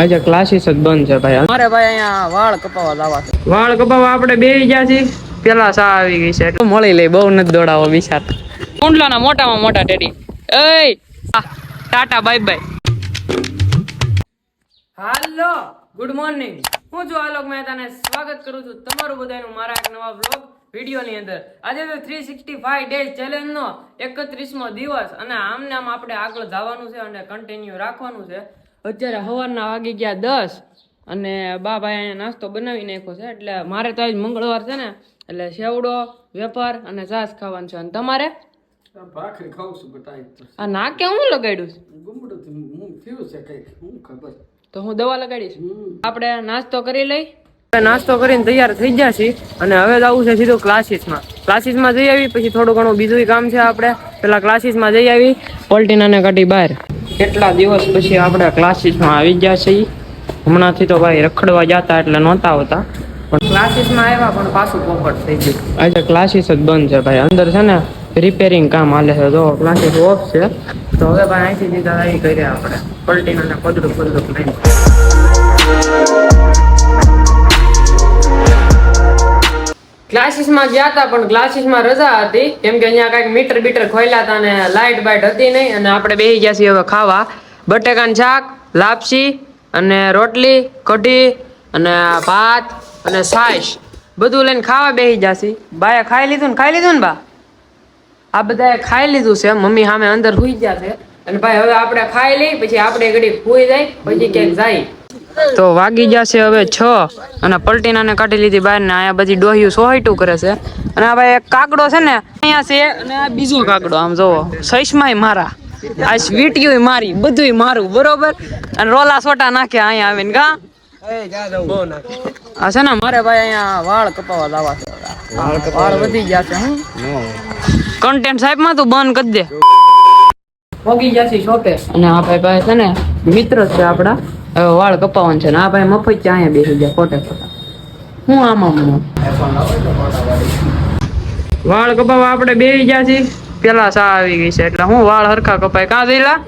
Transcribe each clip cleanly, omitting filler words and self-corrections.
આજે ક્લાસીસ જ બંધ છે ભાઈ. મારે ભાઈ અહીંયા વાળ કપાવવા જવા છે. વાળ કપાવવા આપણે બેહી ગયા છીએ. પેલા સા આવી ગઈ છે એટલે મળી લઈ. બહુ નથી દોડાવો બિચાર. કુંડલાના મોટામાં મોટા ટેડી. એય ટાટા બાય બાય. હાલો ગુડ મોર્નિંગ. હું છું આલોક મહેતાને સ્વાગત કરું છું તમારું બધાનું મારા એક નવા વ્લોગ વિડીયોની અંદર. આજે તો 365 ડેઝ ચેલેન્જનો 31મો દિવસ અને આમને આમ આપણે આગળ જવાનું છે અને કન્ટિન્યુ રાખવાનું છે. અત્યારે સવારના વાગી ગયા 10 અને બા ભાઈ અહીંયા નાસ્તો બનાવી નાખ્યો છે. એટલે મારે તો આજ મંગળવાર છે ને એટલે સેવડો વેફર અને છાશ ખાવાનું છે. અને તમારે ભાખરી ખાઉં છું બટાઈ. આ નાકે હું લગાડ્યું છે? ગુમડું થયું છે કઈક હું ખબર તો હું દવા લગાડીશ. આપણે નાસ્તો કરી લઈ. નાસ્તો કરીને તૈયાર થઈ ગયા છીએ અને હવે જવું છે સીધું ક્લાસીસમાં. ક્લાસીસમાં જઈ આવી પછી થોડું ઘણું બીજું કામ છે. આપણે પેલા ક્લાસીસમાં જઈ આવી પોલ્ટીનાને કાઢી બહાર. કેટલા દિવસ પછી આપણે ક્લાસીસમાં આવી ગયા છીએ. હમણાંથી તો ભાઈ રખડવા જતા એટલે નહોતા હોતા પણ ક્લાસીસમાં આવ્યા પણ પાછું પોપટ થઈ ગયું. આજે ક્લાસીસ જ બંધ છે ભાઈ. અંદર છે ને રિપેરિંગ કામ હાલે છે. જો ક્લાસીસ ઓફ છે તો હવે ભાઈ અહીંથી સીધા આવી કરીએ આપણે પલટીને પદડું લઈને. ક્લાસીસમાં ગયા હતા પણ ક્લાસીસમાં રજા હતી કેમ કે અહીંયા કઈક મીટર બીટર ખોલ્યા હતા અને લાઇટ બાઇટ હતી નહીં. અને આપણે બેસી ગયા છીએ હવે ખાવા. બટેકાનું શાક, લાપસી અને રોટલી, કઢી અને ભાત અને છાશ બધું લઈને ખાવા બેસી જશે. બાએ ખાઈ લીધું ને બા? આ બધાએ ખાઈ લીધું છે. મમ્મી સામે અંદર સુઈ ગયા છે અને ભાઈ હવે આપણે ખાઈ લઈ પછી આપણે ઘડી સુઈ જાય પછી ક્યાંક જાય. તો વાગી જશે હવે 6 અને પલટીનાને કાઢી લીધી બહાર ને અહીંયા બધી ડોહિયું સોહાઈટું કરે છે. અને આ ભાઈ એક કાગડો છે ને અહીંયા છે અને આ બીજો કાગડો આમ જોવો સઈસમાંય મારા આ વીટીયું મારી બધુંય મારું બરોબર. અને રોલા સોટા નાખે અહીંયા આવીને કા આ છે ને મારે ભાઈ અહીંયા વાળ કપાવવા જવા છે. વાળ વધી ગયા છે. હું કન્ટેન્ટ સાહેબ માં તું બંધ કરી દે. પોગી જશે શોપે અને આ ભાઈ છે ને મિત્ર છે આપડા. હવે વાળ કપાવવાનું છે ને આ ભાઈ મફત છે અહીંયા બેસી ગયા ખોટે ખોટા. હું આમાં વાળ કપાવવા આપણે બેસી ગયા છીએ. પેલા સા આવી ગઈ છે એટલે હું વાળ હરખા કપાય કાં જઈલા.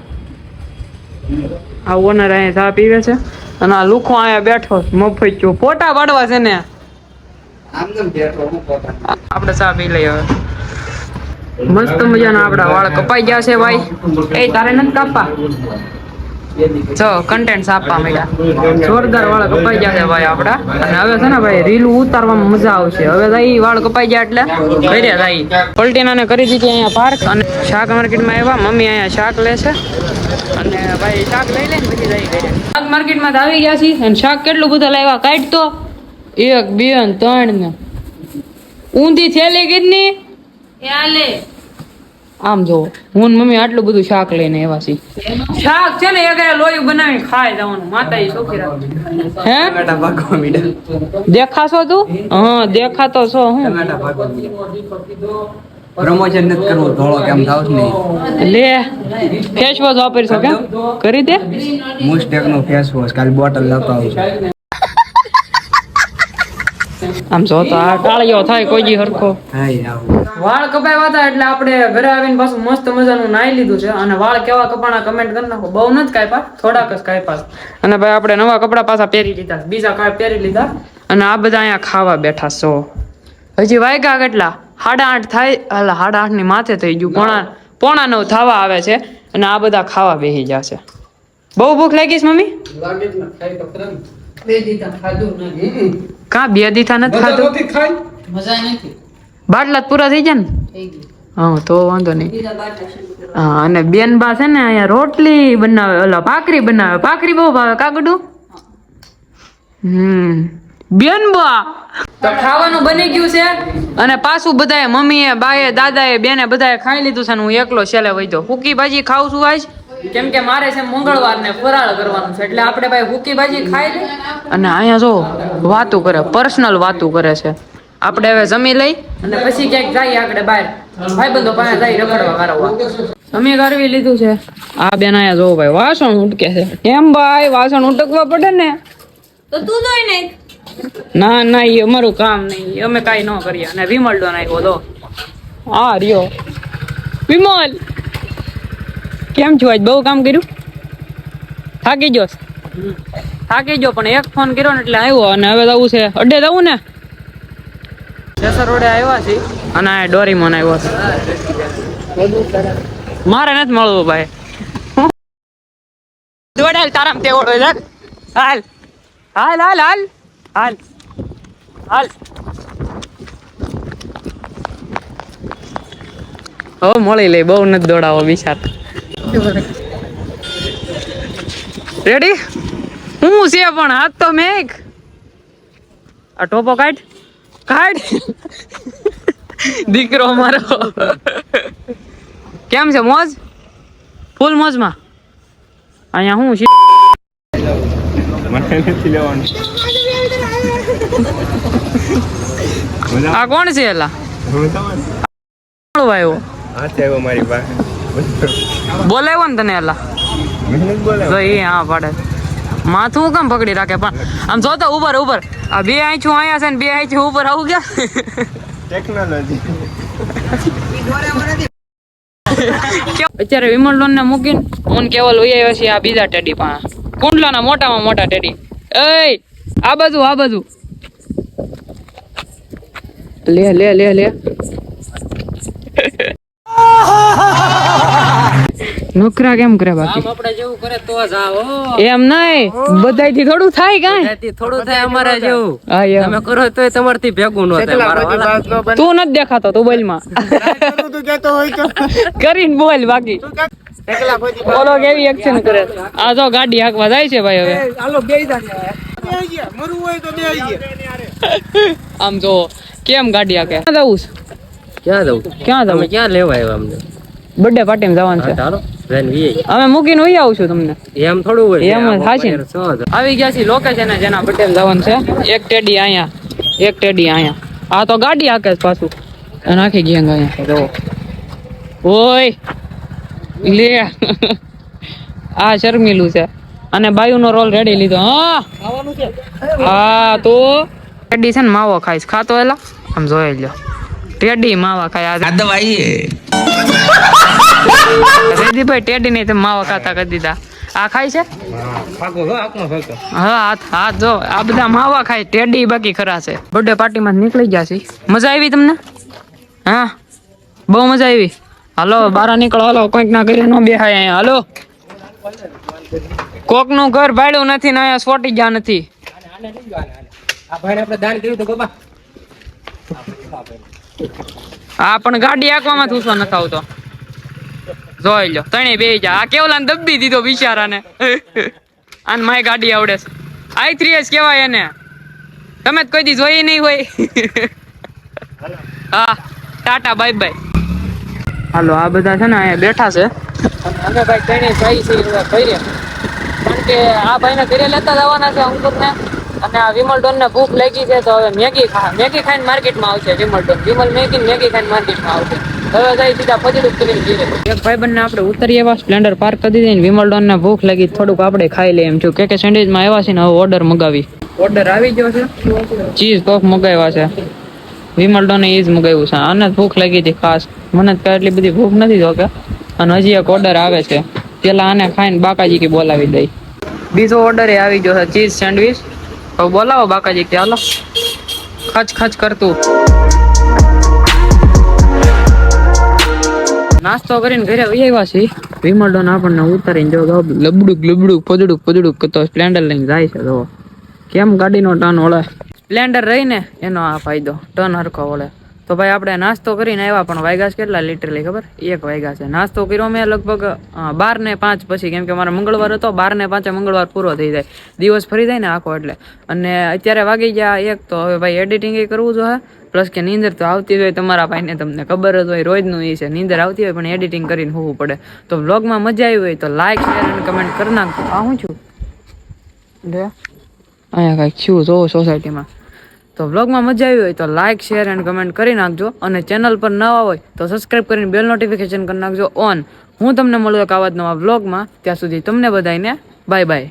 આ ઓનર અહીંયા ચા પીવે છે અને આ લુખો અહીંયા બેઠો મફત છું. ફોટા પાડવા છે ને આપણે ચા પી લઈએ હવે. મસ્ત મજાના આપડા વાળ કપાઈ ગયા છે ભાઈ. એ તારે નથી કાપવા? જો કન્ટેન્ટ આપવા માંડ્યા. જોરદાર વાળ કપાઈ ગયા છે ભાઈ આપડા. અને હવે છે ને ભાઈ રીલ ઉતારવામાં મજા આવશે. હવે ભાઈ વાળ કપાઈ ગયા એટલે ઘરે ભાઈ પલટીનાને કરી દીધી અહીંયા પાર્ક અને શાક માર્કેટમાં આવ્યા. મમ્મી અહીંયા શાક લેશે અને ભાઈ શાક લઈ લઈને પછી જઈ ઘરે. શાક માર્કેટમાં આવી ગયા છીએ અને શાક કેટલું બધું લાવ્યા કાઢ તો 1 2 અને 3 ને ઊંધી થેલી કીધની આમ જો હું મમ્મી આટલું બધું શાક લઈને આવ્યા છીએ. શાક છે ને એક લોયું બનાવી ખાઈ જવાનું. માતા શોખી રાખે. હે દેખાશો તું? હા દેખાતો છો. હું પ્રમોશન નથી કરવું ધોળો કેમ થાવ ને લે ફેસ વોશ વાપરી છો કેમ કરી દે. મુસ્ટેક નો ફેસ વોશ કાલ બોટલ લેતો આવું. આમ જો તો આ કાળિયો થાય કોઈ જી હરખો. વાળ કપાવ્યા હતા એટલે આપણે ઘરે આવીને પાછું મસ્ત મજાનું નાઈ લીધું છે. અને વાળ કેવા કપાણા કમેન્ટ કરી નાખો. બહુ નથી કાપ્યા, થોડાક જ કાપ્યા. અને ભાઈ આપણે નવા કપડા પાછા પહેરી લીધા, બીજા કાંઈ પહેરી લીધા. અને આ બધા અહીંયા ખાવા બેઠા છો. હજી વાગ્યા કેટલા 8:30 થાય. હાલા 8:30 ની માથે થઈ ગયું. 8:45 થવા આવે છે અને આ બધા ખાવા બેસી જશે. બહુ ભૂખ લાગી છે મમ્મી? કા 2 દીથા નથી ખાધું? મજા નથી. બાટલા પૂરા થઈ જાય ને? હા તો વાંધો નહીં. હા અને બેન બા છે ને અહીંયા રોટલી બનાવે, ઓલા ભાખરી બનાવે. ભાખરી બહુ ભાવે કાગડું. બેન બા તો ખાવાનું બની ગયું છે અને પાછું બધાએ મમ્મીએ બાએ દાદાએ બેને બધાએ ખાઈ લીધું છે ને હું એકલો છેલ્લે વૈધો. હુકી ભાજી ખાઉં છું આજ કેમ કે મારે છે મંગળવાર ને ફરાળ કરવાનું છે એટલે આપણે ભાઈ હુકી ભાજી ખાઈ લઈ. અને અહીંયા જો વાતું કરે, પર્સનલ વાતું કરે છે. આપણે હવે જમી લઈ અને પછી ક્યાંક જઈએ આગળ બહાર ભાઈબંધો પાસે જઈ રખડવા વારવા. અમે કરવી લીધું છે. આ બેન અહીંયા જો ભાઈ વાસણ ઉટકે છે. કેમ ભાઈ વાસણ ઉટકવા પડે ને તો તું ધોઈ નાખ. ના ના એ અમારું કામ નહીં, અમે કાંઈ ન કરીએ. અને વિમલ ડો નાખ્યો તો હા રહ્યો. વિમલ કેમ છું? આજ બહુ કામ કર્યું? થાકી ગયો? થાકી ગયો પણ એક ફોન કર્યો ને એટલે આવ્યો અને હવે જવું છે અડ્ડે જવું ને જેસર રોડે આવ્યા છે અને આ ડોરીમોન આવ્યો છે મારે નથી મળવું ભાઈ દોડાલ તારામ તે ઓળો હાલ હાલ હાલ હાલ હાલ હાલ હો મળી લે બહુ નથી દોડાવો બિચાર રેડી હું છે પણ હાથ તો મેક આ ટોપો કાઢ દીકરો મારો કેમ છે મોજ ફૂલ મોજમાં અહીંયા હું છે આ કોણ છે એલા આવ્યો બોલાવ્યો ને તને એલા તો એ હા પાડે માથું કેમ પકડી રાખે પણ આમ જોતો ઉપર ઉપર આ બે આંચું અહીંયા છે ને બે આંચું ઉપર આવું ગયા ટેકનોલોજી અત્યારે વિમલ લોન ને મૂકીને હું કેવલ લઈ આવ્યો છે આ બીજા ટેડી પાસે કુંડલાના મોટામાં મોટા ટેડી એ આ બાજુ લે લે લે લે નોકરા કેમ કરે બાકી આપણે જેવું કરે તો જ આવો એમ નહીં બધાયથી થોડું થાય કાંઈ થોડું થાય અમારે જેવું તમે કરો તોય તમારથી ભેગું ન થાય તું નથી દેખાતો તું બોલમાં કરીને બોલ બાકી બોલો કેવી એક્શન કરે આ જો ગાડી હાંકવા જાય છે ભાઈ હવે હાલો બેહી જા મરવું હોય તો બેહી આમ જો કેમ ગાડી હાકે ક્યાં જવું ક્યાં લેવા આવ્યા અમને બર્થડે પાર્ટી માં જવાનું છે ચાલો અમે મૂકીને વહી આવું છું તમને એમ થોડું હોય એમ થાશે આવી ગયા છે લોકેશન જેના બર્થડે જવાનું છે એક ટેડી અહીંયા આ તો ગાડી હાકે પાછું અને આખી ગેંગ અહીંયા જો ઓય લે આ શર્મિલું છે અને બાયુ નો રોલ રેડી લીધો હા તો ટેડી છે ને માવો ખાઈશ ખાતો એલા આમ જોઈ લ્યો ટેડી માવા ખાય આ દવાઈ રેદીભાઈ ટેડી નહીં તમે માવા ખાતા કરી દીધા આ ખાય છે હા હાથ જો આ બધા માવા ખાય ટેડી બાકી ખરા છે બર્થડે પાર્ટી માં નીકળી ગયા છે મજા આવી તમને હા બહુ મજા આવી હાલો બહાર નીકળો હાલો કોઈક ના ઘરે નો બેહાય અહીંયા હાલો કોક નું ઘર ભાડ્યું નથી ને અહીંયા સોટી ગયા નથી આ ભાઈને આપણે દાન કર્યું તો બાબા આ પણ ગાડી આંકવામાં થૂસો નથી આવતો જોઈ લો તણે બે જા આ કેવલા ને દબી દીધો બિચારાને આને માય ગાડી આવડે છે i3s કહેવાય એને તમે જ કોઈ દી જોઈ નહીં હોય હા ટાટા બાય બાય હાલો આ બધા છે ને અહીંયા બેઠા છે અમે ભાઈ તણે જઈ છીએ ઘરે કારણ કે આ ભાઈને ઘરે લેતા જવાના છે અંકુરને અને આ વિમલ ડોન ને ભૂખ લાગી છે તો હવે મેગી ખાઈને માર્કેટમાં આવશે વિમલ મેગી ખાઈને માર્કેટમાં આવશે હવે જઈ સીધા ફજીડું કરીને ઘરે એક ભાઈબંધને આપણે ઉતરી એવા સ્પ્લેન્ડર પાર્ક કરી દીધી ને વિમલ ડોન ને ભૂખ લાગી થોડુંક આપણે ખાઈ લઈએ એમ છું કે સેન્ડવિચમાં આવ્યા છે ને હવે ઓર્ડર આવી ગયો છે ચીઝ પફ મગાવ્યા છે વિમલ ડોને એ જ મગાવ્યું છે આને ભૂખ લાગી હતી ખાસ મને તો એટલી બધી ભૂખ નથી જો કે અને હજી એક ઓર્ડર આવે છે પેલા આને ખાઈને બાકાજી કે બોલાવી દઈ બીજો ઓર્ડર એ આવી ગયો છે ચીઝ સેન્ડવિચ હવે બોલાવો બાકાજી કે હાલો ખચ કરતું નાસ્તો કરીને ઘરે વહી આવ્યા છે વિમલ ડોન આપણને ઉતારીને જો લબડુક પદડુક કરતો સ્પ્લેન્ડર લઈને જાય છે જો કેમ ગાડીનો ટર્ન વળે સ્પ્લેન્ડર રહીને એનો આ ફાયદો ટર્ન હરખો વળે તો ભાઈ આપણે નાસ્તો કરીને આવ્યા પણ વાગ્યા છે કેટલા લિટરલી ખબર 1 વાગ્યા છે નાસ્તો કર્યો મેં લગભગ 12:05 પછી કેમ કે મારો મંગળવાર હતો 12:05 મંગળવાર પૂરો થઈ જાય દિવસ ફરી જાય ને આખો એટલે અને અત્યારે વાગી ગયા 1 તો હવે ભાઈ એડિટિંગ એ કરવું જોઈએ પ્લસ કે નીંદર તો આવતી હોય તમારા ભાઈને તમને ખબર જ હોય રોજનું એ છે નીંદર આવતી હોય પણ એડિટિંગ કરીને હોવું પડે તો વ્લોગમાં મજા આવી હોય તો લાઈક શેર અને કમેન્ટ કરી નાખજો આ હું છું લે અહીંયા કાંઈક છું જો સોસાયટીમાં તો વ્લોગમાં મજા આવી હોય તો લાઈક શેર એન્ડ કમેન્ટ કરી નાખજો અને ચેનલ પર નવા હોય તો સબસ્ક્રાઇબ કરીને બેલ નોટિફિકેશન કરી નાખજો ઓન હું તમને મળું એક આવા જ નવા વ્લોગમાં ત્યાં સુધી તમને બધાને બાય બાય